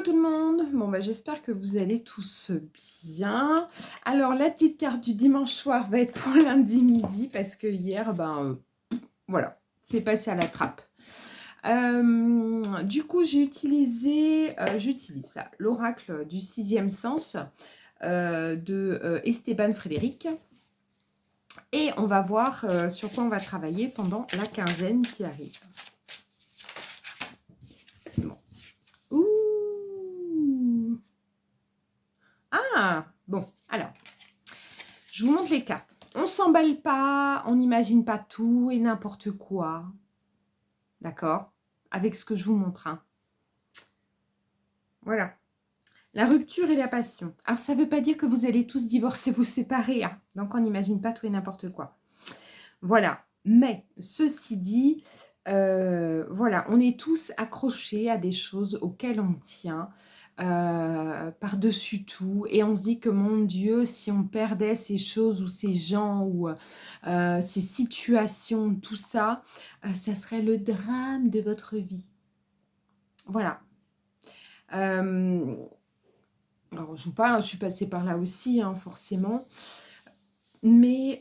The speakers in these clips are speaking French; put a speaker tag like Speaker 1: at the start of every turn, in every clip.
Speaker 1: tout le monde. Bon, bah, j'espère que vous allez tous bien. Alors, la petite carte du dimanche soir va être pour lundi midi parce que hier, voilà, c'est passé à la trappe. Du coup, j'utilise là, l'oracle du sixième sens de Esteban Frédéric. Et on va voir sur quoi on va travailler pendant la quinzaine qui arrive. Bon. Ouh. Ah, bon, alors, je vous montre les cartes. On s'emballe pas, on n'imagine pas tout et n'importe quoi. D'accord? Avec ce que je vous montre. Hein. Voilà. La rupture et la passion. Alors, ça ne veut pas dire que vous allez tous divorcer, vous séparer. Hein. Donc, on n'imagine pas tout et n'importe quoi. Voilà. Mais, ceci dit, voilà, on est tous accrochés à des choses auxquelles on tient. Par-dessus tout, et on se dit que mon Dieu, si on perdait ces choses ou ces gens ou ces situations, tout ça, ça serait le drame de votre vie. Voilà. Alors, je vous parle, je suis passée par là aussi, hein, forcément. Mais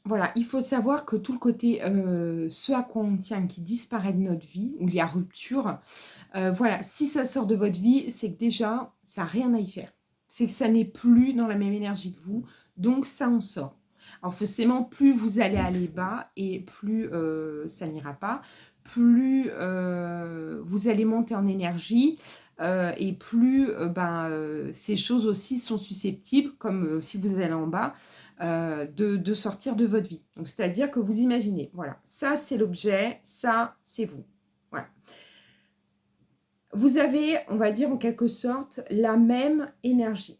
Speaker 1: voilà, il faut savoir que tout le côté ce à quoi on tient qui disparaît de notre vie, où il y a rupture, voilà, si ça sort de votre vie, c'est que déjà, ça n'a rien à y faire. C'est que ça n'est plus dans la même énergie que vous, donc ça en sort. Alors forcément, plus vous allez aller bas et plus ça n'ira pas, plus vous allez monter en énergie et plus ces choses aussi sont susceptibles, comme si vous allez en bas, de sortir de votre vie. Donc c'est-à-dire que vous imaginez, voilà, ça c'est l'objet, ça c'est vous. Voilà. Vous avez, on va dire en quelque sorte, la même énergie.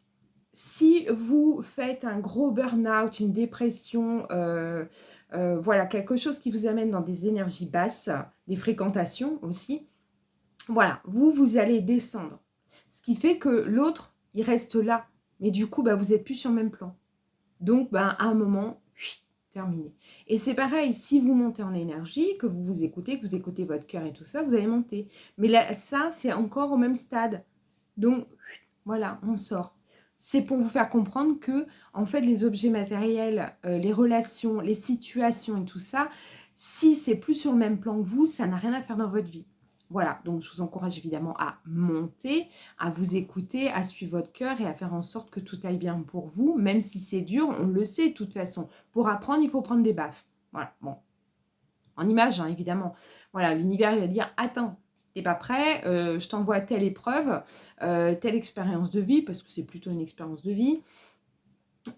Speaker 1: Si vous faites un gros burn-out, une dépression, voilà, quelque chose qui vous amène dans des énergies basses, des fréquentations aussi, voilà, vous allez descendre. Ce qui fait que l'autre, il reste là. Mais du coup, vous n'êtes plus sur le même plan. Donc, à un moment, terminé. Et c'est pareil, si vous montez en énergie, que vous vous écoutez, que vous écoutez votre cœur et tout ça, vous allez monter. Mais là, ça, c'est encore au même stade. Donc, voilà, on sort. C'est pour vous faire comprendre que, en fait, les objets matériels, les relations, les situations et tout ça, si c'est plus sur le même plan que vous, ça n'a rien à faire dans votre vie. Voilà, donc je vous encourage évidemment à monter, à vous écouter, à suivre votre cœur et à faire en sorte que tout aille bien pour vous, même si c'est dur, on le sait de toute façon. Pour apprendre, il faut prendre des baffes. Voilà, bon. En image, hein, évidemment. Voilà, l'univers, il va dire, attends, t'es pas prêt, je t'envoie telle épreuve, telle expérience de vie, parce que c'est plutôt une expérience de vie.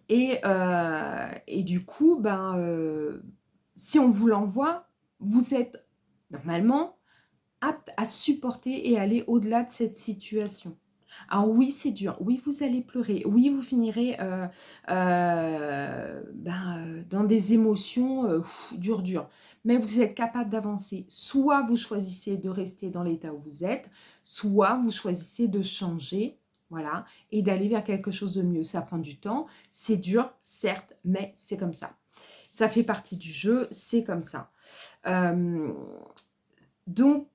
Speaker 1: Et du coup, si on vous l'envoie, vous êtes normalement apte à supporter et aller au-delà de cette situation. Alors oui, c'est dur. Oui, vous allez pleurer. Oui, vous finirez dans des émotions dur. Mais vous êtes capable d'avancer. Soit vous choisissez de rester dans l'état où vous êtes, soit vous choisissez de changer, voilà, et d'aller vers quelque chose de mieux. Ça prend du temps. C'est dur, certes, mais c'est comme ça. Ça fait partie du jeu, c'est comme ça. Donc,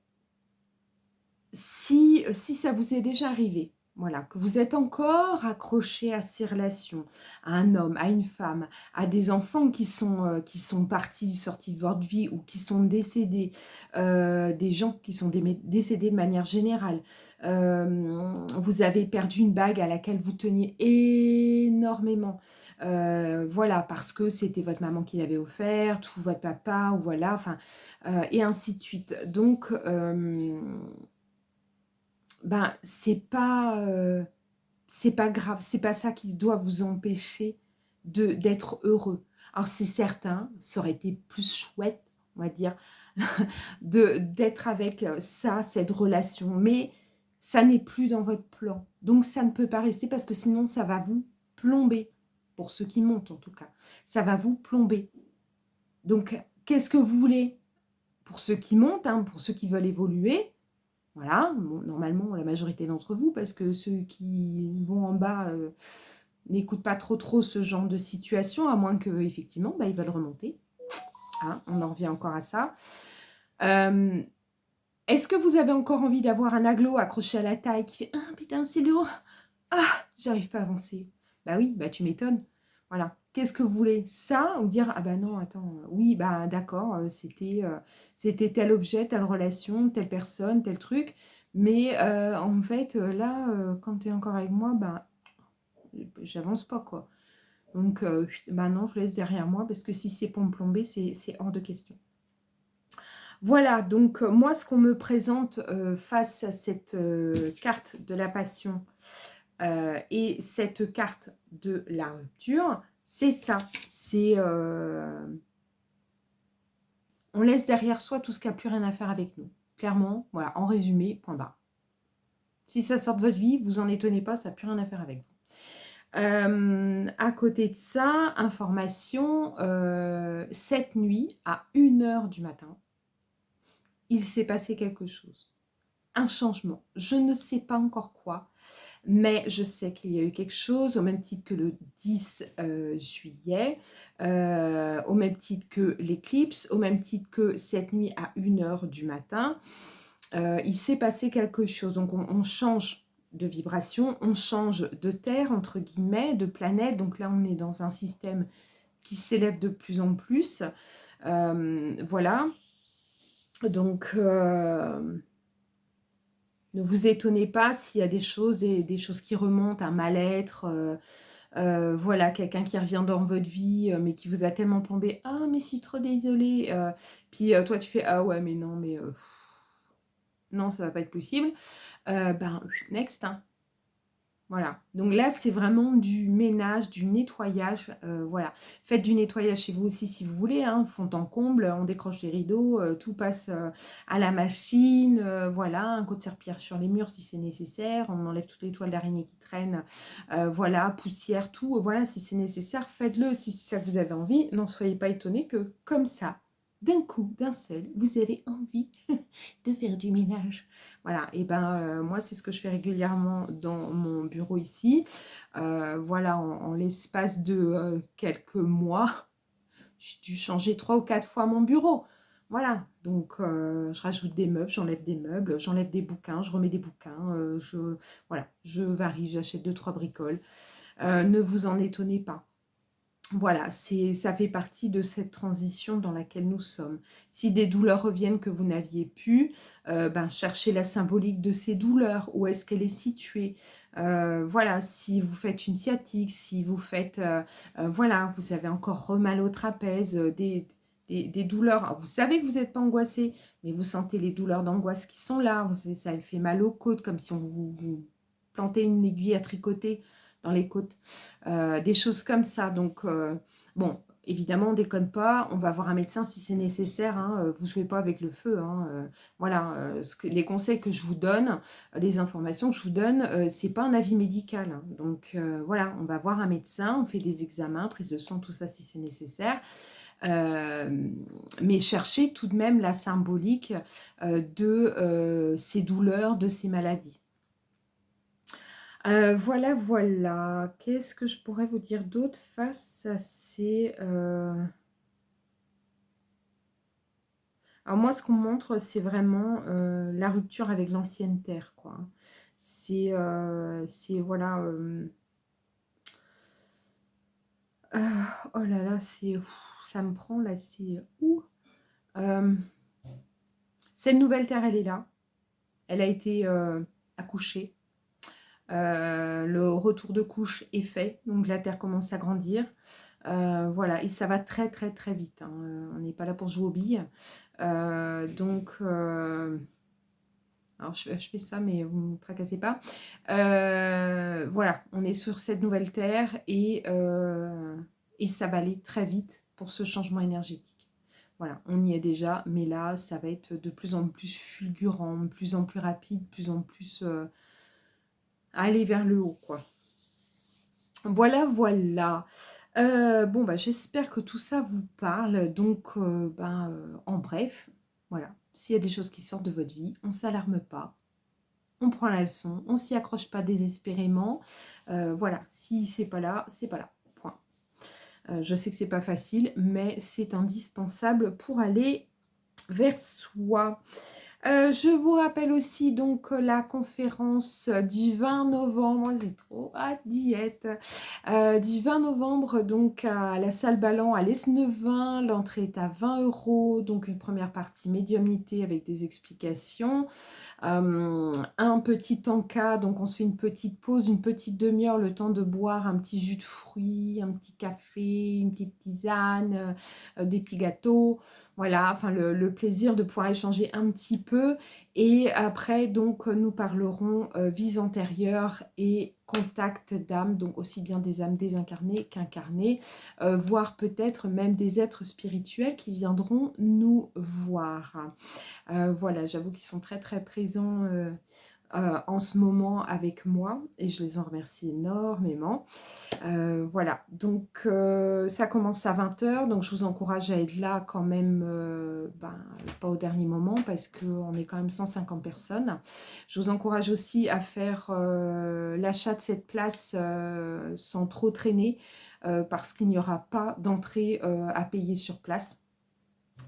Speaker 1: si ça vous est déjà arrivé, voilà, que vous êtes encore accroché à ces relations, à un homme, à une femme, à des enfants qui sont partis, sortis de votre vie ou qui sont décédés, des gens qui sont décédés de manière générale, vous avez perdu une bague à laquelle vous teniez énormément, voilà, parce que c'était votre maman qui l'avait offerte, ou votre papa, ou voilà, enfin, et ainsi de suite. Donc, c'est pas grave, c'est pas ça qui doit vous empêcher d'être heureux. Alors c'est certain, ça aurait été plus chouette, on va dire, d'être avec cette relation, mais ça n'est plus dans votre plan. Donc ça ne peut pas rester parce que sinon ça va vous plomber, pour ceux qui montent en tout cas. Ça va vous plomber. Donc qu'est-ce que vous voulez? Pour ceux qui montent, hein, pour ceux qui veulent évoluer, voilà, bon, normalement la majorité d'entre vous, parce que ceux qui vont en bas n'écoutent pas trop ce genre de situation, à moins qu'effectivement, ils veulent remonter. Hein, on en revient encore à ça. Est-ce que vous avez encore envie d'avoir un aglo accroché à la taille qui fait « Ah, putain, c'est lourd. Ah, j'arrive pas à avancer. » Bah oui, bah tu m'étonnes. Voilà. Qu'est-ce que vous voulez? Ça ou dire « Ah bah non, attends, oui, bah d'accord, c'était tel objet, telle relation, telle personne, tel truc. Mais en fait, là, quand tu es encore avec moi, bah j'avance pas, quoi. Donc, bah non, je laisse derrière moi parce que si c'est pour me plomber, c'est hors de question. » Voilà, donc moi, ce qu'on me présente face à cette carte de la passion et cette carte de la rupture, c'est ça. C'est on laisse derrière soi tout ce qui n'a plus rien à faire avec nous. Clairement, voilà, en résumé, point barre. Si ça sort de votre vie, vous en étonnez pas, ça n'a plus rien à faire avec vous. À côté de ça, information, cette nuit, à 1h du matin, il s'est passé quelque chose. Un changement. Je ne sais pas encore quoi, mais je sais qu'il y a eu quelque chose, au même titre que le 10 juillet, au même titre que l'éclipse, au même titre que cette nuit à 1h du matin. Il s'est passé quelque chose. Donc, on change de vibration, on change de terre, entre guillemets, de planète. Donc là, on est dans un système qui s'élève de plus en plus. Voilà. Donc, ne vous étonnez pas s'il y a des choses qui remontent, un mal-être, voilà, quelqu'un qui revient dans votre vie, mais qui vous a tellement plombé. « Ah, mais je suis trop désolée. » Puis toi, tu fais « Ah ouais, mais non, mais non, ça va pas être possible. » Ben, next, hein. Voilà, donc là, c'est vraiment du ménage, du nettoyage, voilà. Faites du nettoyage chez vous aussi si vous voulez, hein, fond en comble, on décroche les rideaux, tout passe à la machine, voilà, un coup de serpillère sur les murs si c'est nécessaire, on enlève toutes les toiles d'araignée qui traînent, voilà, poussière, tout, voilà, si c'est nécessaire, faites-le si c'est ça que vous avez envie, n'en soyez pas étonnés que comme ça, d'un coup, d'un seul, vous avez envie de faire du ménage. Voilà, et ben moi c'est ce que je fais régulièrement dans mon bureau ici. Voilà, en l'espace de quelques mois, j'ai dû changer 3 ou 4 fois mon bureau. Voilà, donc je rajoute des meubles, j'enlève des bouquins, je remets des bouquins, voilà, je varie, j'achète 2-3 bricoles. Ne vous en étonnez pas. Voilà, ça fait partie de cette transition dans laquelle nous sommes. Si des douleurs reviennent que vous n'aviez pu, ben, cherchez la symbolique de ces douleurs. Où est-ce qu'elle est située? Voilà, si vous faites une sciatique, si vous faites... voilà, vous avez encore mal au trapèze, des douleurs. Alors, vous savez que vous n'êtes pas angoissé, mais vous sentez les douleurs d'angoisse qui sont là. Ça fait mal aux côtes, comme si on vous plantait une aiguille à tricoter dans les côtes, des choses comme ça. Donc, bon, évidemment, on ne déconne pas, on va voir un médecin si c'est nécessaire, hein, vous ne jouez pas avec le feu. Hein, voilà, les conseils que je vous donne, les informations que je vous donne, ce n'est pas un avis médical. Hein. Donc, voilà, on va voir un médecin, on fait des examens, prise de sang, tout ça si c'est nécessaire. Mais cherchez tout de même la symbolique de ces douleurs, de ces maladies. Voilà, voilà. Qu'est-ce que je pourrais vous dire d'autre face à ces... Alors moi, ce qu'on montre, c'est vraiment la rupture avec l'ancienne terre, quoi. C'est, voilà... oh là là, c'est... Ça me prend, là, c'est... Cette nouvelle terre, elle est là. Elle a été accouchée. Le retour de couche est fait, donc la terre commence à grandir. Voilà, et ça va très très très vite. Hein. On n'est pas là pour jouer aux billes. Donc, alors je fais ça, mais vous ne me tracassez pas. Voilà, on est sur cette nouvelle terre et ça va aller très vite pour ce changement énergétique. Voilà, on y est déjà, mais là, ça va être de plus en plus fulgurant, de plus en plus rapide, de plus en plus... aller vers le haut, quoi. Voilà, voilà. Bon, bah, j'espère que tout ça vous parle. Donc, en bref, voilà. S'il y a des choses qui sortent de votre vie, on ne s'alarme pas. On prend la leçon. On ne s'y accroche pas désespérément. Voilà, si c'est pas là, c'est pas là. Point. Je sais que c'est pas facile, mais c'est indispensable pour aller vers soi. Je vous rappelle aussi donc la conférence du 20 novembre, j'ai trop hâte d'y être, du 20 novembre donc à la salle Ballan à l'Esnevin. L'entrée est à 20 €, donc une première partie médiumnité avec des explications. Un petit encas, donc on se fait une petite pause, une petite demi-heure, le temps de boire un petit jus de fruits, un petit café, une petite tisane, des petits gâteaux. Voilà, enfin le plaisir de pouvoir échanger un petit peu. Et après, donc, nous parlerons vie antérieure et contact d'âme, donc aussi bien des âmes désincarnées qu'incarnées, voire peut-être même des êtres spirituels qui viendront nous voir. Voilà, j'avoue qu'ils sont très très présents en ce moment avec moi et je les en remercie énormément. Voilà, donc ça commence à 20 h, donc je vous encourage à être là quand même, pas au dernier moment parce qu'on est quand même 150 personnes. Je vous encourage aussi à faire l'achat de cette place sans trop traîner parce qu'il n'y aura pas d'entrée à payer sur place.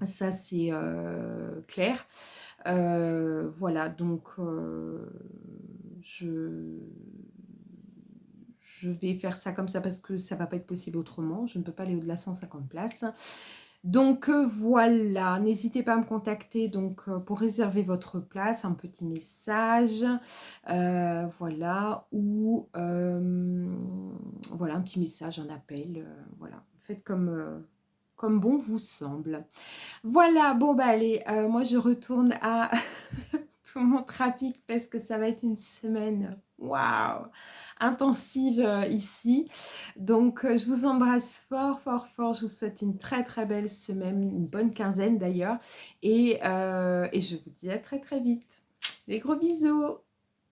Speaker 1: Ça, c'est clair. Voilà, donc je vais faire ça comme ça parce que ça va pas être possible autrement. Je ne peux pas aller au-delà de 150 places. Donc voilà, n'hésitez pas à me contacter donc, pour réserver votre place, un petit message, voilà, ou voilà, un petit message, un appel, voilà. Faites comme bon vous semble. Voilà, bon bah allez, moi je retourne à tout mon trafic parce que ça va être une semaine, waouh, intensive ici. Donc je vous embrasse fort, fort, fort. Je vous souhaite une très, très belle semaine, une bonne quinzaine d'ailleurs. Et je vous dis à très, très vite. Des gros bisous.